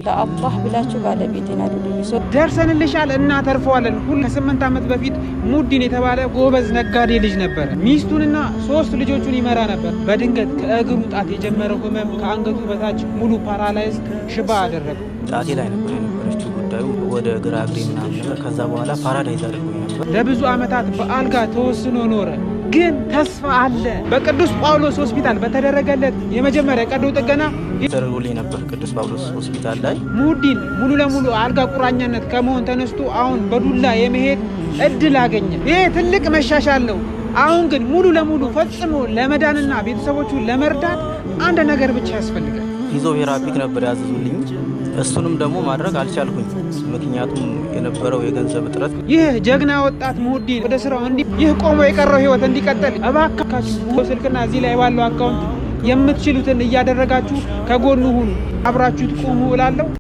ለአላህ ብላችሁ ባለቤቴን አድርጉኝ። ደርሰንልሻል እናተርፈዋለን። ሁሉ ከ8 ዓመት በፊት ሙዲን የተባለ ጎበዝ ነጋዴ ልጅ ነበር። ሚስቱንና 3 ልጆቹን ይመራ ነበር። በድንገት ከእግሩ ጣት የጀመረው ህመም ከአንገቱ በታች ሙሉ ፓራላይዝ ሽባ አደረገው። ጣቴ ላይ ነበር የነበረችው ጉዳዩ ወደ ግራ እግሬ ምናምን ነበር። ከዛ በኋላ ፓራላይዝ አድርጎኝ ነበር። ለብዙ ዓመታት በአልጋ ተወስኖ ኖረ። ግን ተስፋ አለ። በቅዱስ ጳውሎስ ሆስፒታል በተደረገለት የመጀመሪያ ቀዶ ጥገና ተደርጎልኝ ነበር። ቅዱስ ጳውሎስ ሆስፒታል ላይ ሙዲን ሙሉ ለሙሉ አልጋ ቁራኛነት ከመሆን ተነስቶ አሁን በዱላ የመሄድ እድል አገኘ። ይሄ ትልቅ መሻሻል ነው። አሁን ግን ሙሉ ለሙሉ ፈጽሞ ለመዳንና ቤተሰቦቹን ለመርዳት አንድ ነገር ብቻ ያስፈልጋል። ፊዚዮቴራፒክ ነበር ያዘዙልኝ። እሱንም ደግሞ ማድረግ አልቻልኩኝ፣ ምክንያቱም የነበረው የገንዘብ እጥረት። ይህ ጀግና ወጣት ሙዲን ወደ ስራው ይህ ቆሞ የቀረው ህይወት እንዲቀጥል እባካችሁ ስልክና እዚህ ላይ ባለው አካውንት የምትችሉትን እያደረጋችሁ ከጎኑ ሁኑ፣ አብራችሁት ቆሙ እላለሁ።